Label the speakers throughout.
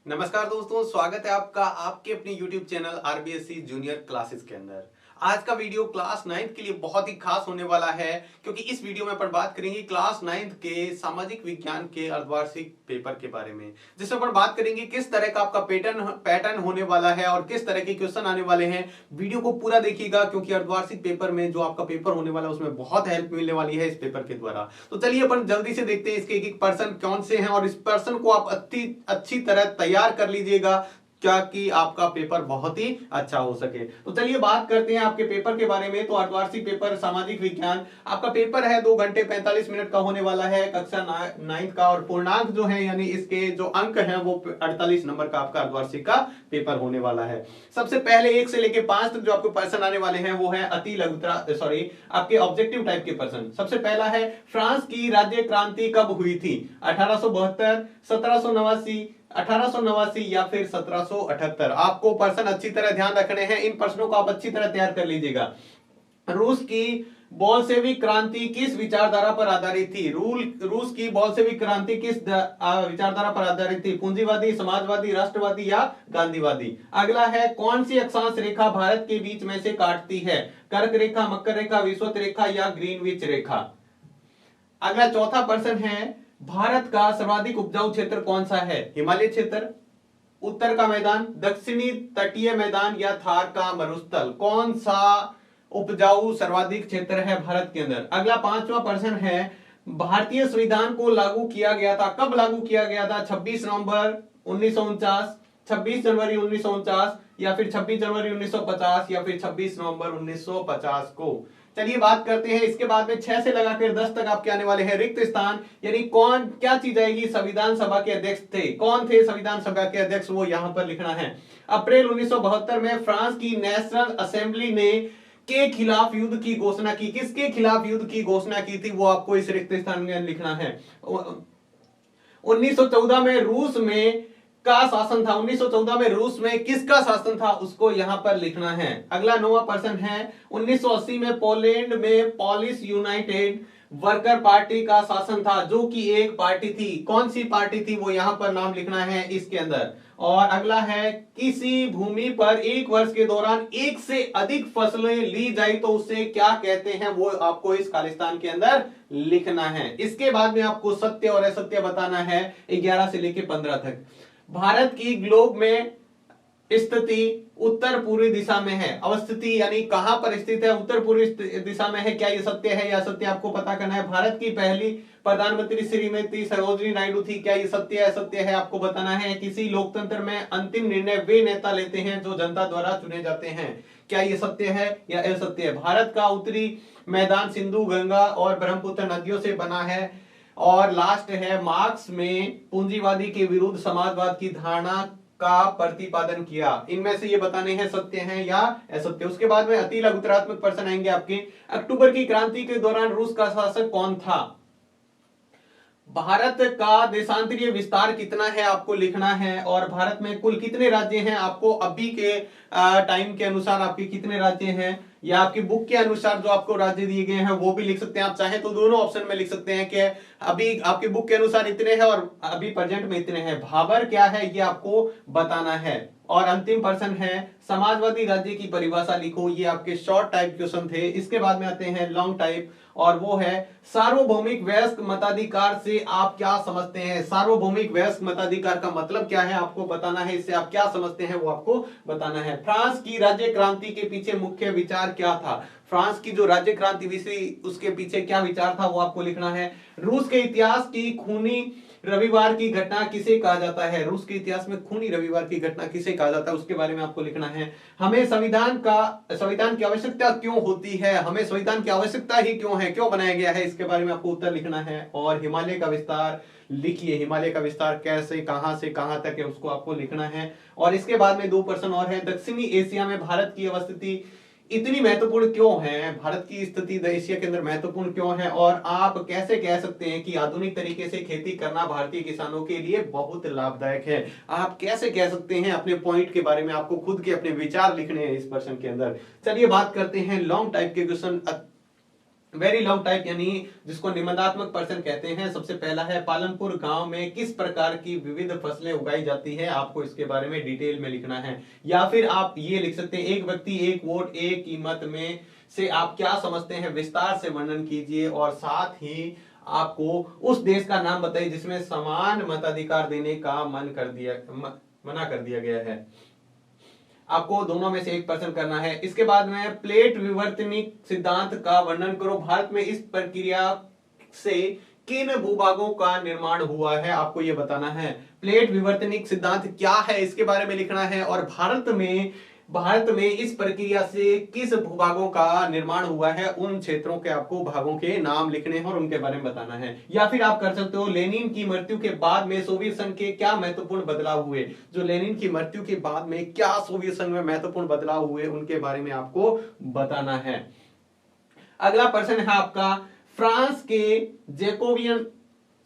Speaker 1: नमस्कार दोस्तों, स्वागत है आपका आपके अपने YouTube channel RBSC junior classes के अंदर। आज का वीडियो क्लास 9th के लिए बहुत ही खास होने वाला है, क्योंकि इस वीडियो में अपन बात करेंगे क्लास 9th के सामाजिक विज्ञान के अर्धवार्षिक पेपर के बारे में, जिसमें अपन बात करेंगे किस तरह का आपका पैटर्न होने वाला है और किस तरह के क्वेश्चन आने वाले हैं। वीडियो को पूरा देखिएगा, क्योंकि अर्धवार्षिक पेपर में जो आपका पेपर होने वाला है उसमें बहुत हेल्प मिलने वाली है इस पेपर के द्वारा। तो चलिए अपन जल्दी से देखते हैं इसके एक एक पर्सन कौन से हैं, और इस पर्सन को आप अच्छी तरह तैयार कर लीजिएगा क्या कि आपका पेपर बहुत ही अच्छा हो सके। तो चलिए बात करते हैं आपके पेपर के बारे में। तो अर्धवार्षिक पेपर सामाजिक विज्ञान आपका पेपर है 2 घंटे 45 मिनट का होने वाला है, कक्षा 9 का, और पूर्णांक जो है यानी इसके जो अंक हैं वो 48 नंबर का आपका अर्धवार्षिक का पेपर होने वाला है। सबसे पहले 1 से लेकर 5 तक जो आपको पर्सन आने वाले हैं वो है अति लघुत्तरा आपके ऑब्जेक्टिव टाइप के पर्सन। सबसे पहला है, फ्रांस की राज्य क्रांति कब हुई थी? 1872, 1789, 1889 या फिर 1778। आपको पर्सन अच्छी तरह ध्यान रखने हैं, इन प्रश्नों को आप अच्छी तरह तैयार कर लीजिएगा। रूस की बोल्शेविक क्रांति किस विचारधारा पर आधारित थी? रूस की बोल्शेविक क्रांति किस विचारधारा पर आधारित थी? पूंजीवादी, समाजवादी, राष्ट्रवादी या गांधीवादी? अगला है, कौन सी अक्षांश रेखा भारत के बीच में से काटती है? कर्क रेखा, मकर रेखा, विषुवत रेखा या ग्रीनविच रेखा? अगला चौथा प्रश्न है, भारत का सर्वाधिक उपजाऊ क्षेत्र कौन सा है? हिमालय क्षेत्र, उत्तर का मैदान, दक्षिणी तटीय मैदान या थार का मरुस्थल? कौन सा उपजाऊ सर्वाधिक क्षेत्र है भारत के अंदर? अगला पांचवा प्रश्न है, भारतीय संविधान को लागू किया गया था, कब लागू किया गया था? 26 नवंबर 1949, 26 जनवरी 1949 या फिर 26 जनवरी 1950 या फिर 26 नवंबर 1950 को? चलिए बात करते हैं इसके बाद में 6 से लगाकर 10 तक आपके आने वाले हैं रिक्त स्थान, यानी कौन क्या चीज आएगी? संविधान सभा के अध्यक्ष थे। कौन थे संविधान सभा के अध्यक्ष? वो यहां पर लिखना है। अप्रैल 1972 में फ्रांस की नेशनल असेंबली ने के खिलाफ युद्ध की घोषणा की। किसके खिलाफ युद्ध की घोषणा की थी वो आपको इस रिक्त स्थान में लिखना है। 1914 में रूस में का शासन था। 1914 में रूस में किसका शासन था उसको यहां पर लिखना है। अगला 9वां प्रश्न है, 1980 में पोलैंड में पॉलिश यूनाइटेड वर्कर पार्टी का शासन था, जो कि एक पार्टी थी। कौन सी पार्टी थी वो यहां पर नाम लिखना है इसके अंदर। और अगला है, किसी भूमि पर एक वर्ष के दौरान एक से अधिक फसलें ली जाए तो उसे क्या कहते हैं, वो आपको इस खालिस्तान के अंदर लिखना है। इसके बाद में आपको सत्य और असत्य बताना है 11 से लेकर 15 तक। भारत की ग्लोब में स्थिति उत्तर पूर्वी दिशा में है। अवस्थिति यानी कहां पर स्थित है? उत्तर पूर्वी दिशा में है। क्या ये सत्य है या असत्य आपको पता करना है। भारत की पहली प्रधानमंत्री श्रीमती सरोजिनी नायडू थी। क्या ये सत्य है असत्य है आपको बताना है। किसी लोकतंत्र में अंतिम निर्णय वे नेता लेते हैं जो जनता द्वारा चुने जाते हैं। क्या ये सत्य है या असत्य है। भारत का उत्तरी मैदान सिंधु, गंगा और ब्रह्मपुत्र नदियों से बना है। और लास्ट है, मार्क्स में पूंजीवादी के विरुद्ध समाजवाद की धारणा का प्रतिपादन किया। इनमें से ये बताने हैं सत्य हैं या असत्य। उसके बाद में अति लघुतरात्मक प्रश्न आएंगे आपके। अक्टूबर की क्रांति के दौरान रूस का शासक कौन था? भारत का देशांतरीय विस्तार कितना है आपको लिखना है। और भारत में कुल कितने राज्य हैं आपको अभी के टाइम के अनुसार आपके कितने राज्य हैं, या आपकी बुक के अनुसार जो आपको राज्य दिए गए हैं वो भी लिख सकते हैं। आप चाहे तो दोनों ऑप्शन में लिख सकते हैं कि अभी आपकी बुक के अनुसार इतने हैं और अभी प्रेजेंट में इतने हैं। भाबर क्या है ये आपको बताना है। और अंतिम प्रश्न है, समाजवादी राज्य की परिभाषा लिखो। ये आपके शॉर्ट टाइप क्वेश्चन थे। इसके बाद में आते हैं लॉन्ग टाइप, और वो है, सार्वभौमिक वयस्क मताधिकार से आप क्या समझते हैं। सार्वभौमिक वयस्क मताधिकार का मतलब क्या है आपको बताना है। इससे आप क्या समझते हैं वो आपको बताना है। फ्रांस की राज्य क्रांति के पीछे मुख्य विचार क्या था? फ्रांस की जो राज्य क्रांति हुई उसके पीछे क्या विचार था वो आपको लिखना है। रूस के इतिहास की खूनी रविवार की घटना किसे कहा जाता है? रूस के इतिहास में खूनी रविवार की घटना किसे कहा जाता है उसके बारे में आपको लिखना है। हमें संविधान की आवश्यकता क्यों होती है? हमें संविधान की आवश्यकता ही क्यों है, क्यों बनाया गया है, इसके बारे में आपको उत्तर लिखना है। और हिमालय का विस्तार लिखिए। हिमालय का विस्तार कैसे, कहां से कहां तक है उसको आपको लिखना है। और इसके बाद में 2 प्रश्न और है, दक्षिणी एशिया में भारत की अवस्थिति इतनी महत्वपूर्ण क्यों है? भारत की स्थिति एशिया के अंदर महत्वपूर्ण क्यों है? और आप कैसे कह सकते हैं कि आधुनिक तरीके से खेती करना भारतीय किसानों के लिए बहुत लाभदायक है? आप कैसे कह सकते हैं? अपने पॉइंट के बारे में आपको खुद के अपने विचार लिखने हैं इस प्रश्न के अंदर। चलिए बात करते हैं लॉन्ग टाइप के क्वेश्चन। वेरी लॉन्ग टाइप यानी जिसको निबंधात्मक प्रश्न कहते हैं। सबसे पहला है पालनपुर गांव में किस प्रकार की विविध फसलें उगाई जाती है, आपको इसके बारे में डिटेल में लिखना है। या फिर आप ये लिख सकते हैं एक व्यक्ति एक वोट एक कीमत में से आप क्या समझते हैं, विस्तार से वर्णन कीजिए। और साथ ही आपको उस देश का नाम बताइए जिसमें समान मताधिकार देने का मना कर दिया गया है। आपको दोनों में से एक प्रश्न करना है। इसके बाद में प्लेट विवर्तनिक सिद्धांत का वर्णन करो। भारत में इस प्रक्रिया से किन भूभागों का निर्माण हुआ है, आपको यह बताना है। प्लेट विवर्तनिक सिद्धांत क्या है इसके बारे में लिखना है। और भारत में इस प्रक्रिया से किस भूभागों का निर्माण हुआ है, उन क्षेत्रों के आपको भागों के नाम लिखने हैं और उनके बारे में बताना है। या फिर आप कर सकते हो लेनिन की मृत्यु के बाद में सोवियत संघ के क्या महत्वपूर्ण बदलाव हुए। जो लेनिन की मृत्यु के बाद में क्या सोवियत संघ में महत्वपूर्ण बदलाव हुए उनके बारे में आपको बताना है। अगला प्रश्न है आपका फ्रांस के जैकोबियन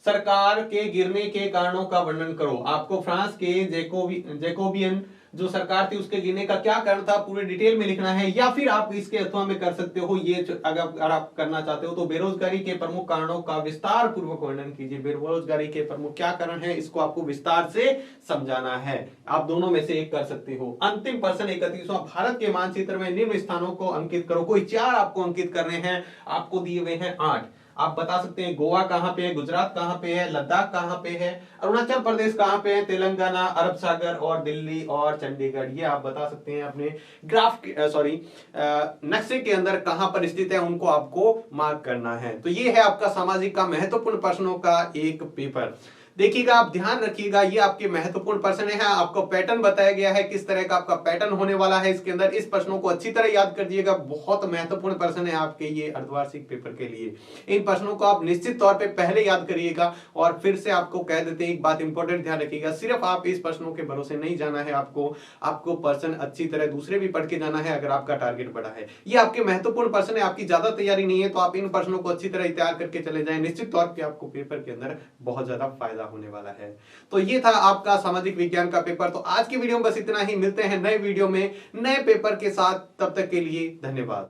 Speaker 1: सरकार के गिरने के कारणों का वर्णन करो। आपको फ्रांस के जैकोबियन जो सरकार थी उसके गिरने का क्या कारण था पूरे डिटेल में लिखना है। या फिर आप इसके अथवा में कर सकते हो ये अगर आप करना चाहते हो तो बेरोजगारी के प्रमुख कारणों का विस्तार पूर्वक वर्णन कीजिए। बेरोजगारी के प्रमुख क्या कारण है इसको आपको विस्तार से समझाना है। आप दोनों में से एक कर सकते हो। अंतिम प्रश्न 31वां भारत के मानचित्र में निम्न स्थानों को अंकित करो। कोई 4 आपको अंकित करने हैं, आपको दिए हुए हैं 8। आप बता सकते हैं गोवा कहां पे है, गुजरात कहां पे है, लद्दाख कहां पे है, अरुणाचल प्रदेश कहां पे है, तेलंगाना, अरब सागर और दिल्ली और चंडीगढ़। ये आप बता सकते हैं अपने नक्शे के अंदर कहां पर स्थित है, उनको आपको मार्क करना है। तो ये है आपका सामाजिक का महत्वपूर्ण प्रश्नों का एक पेपर। देखिएगा, आप ध्यान रखिएगा, ये आपके महत्वपूर्ण प्रश्न है। आपको पैटर्न बताया गया है किस तरह का आपका पैटर्न होने वाला है इसके अंदर। इस प्रश्नों को अच्छी तरह याद कर दिएगा, बहुत महत्वपूर्ण प्रश्न है आपके ये अर्धवार्षिक पेपर के लिए। इन प्रश्नों को आप निश्चित तौर पे पहले याद करिएगा। और फिर से आपको कह देते हैं एक बात इंपॉर्टेंट ध्यान रखिएगा, सिर्फ आप इस प्रश्नों के भरोसे नहीं जाना है, आपको प्रश्न अच्छी तरह दूसरे भी पढ़ के जाना है अगर आपका टारगेट बड़ा है। ये आपके महत्वपूर्ण प्रश्न है, आपकी ज्यादा तैयारी नहीं है तो आप इन प्रश्नों को अच्छी तरह तैयार करके चले जाएं। निश्चित तौर पर आपको पेपर के अंदर बहुत ज्यादा फायदा होने वाला है। तो ये था आपका सामाजिक विज्ञान का पेपर। तो आज की वीडियो में बस इतना ही, मिलते हैं नए वीडियो में नए पेपर के साथ, तब तक के लिए धन्यवाद।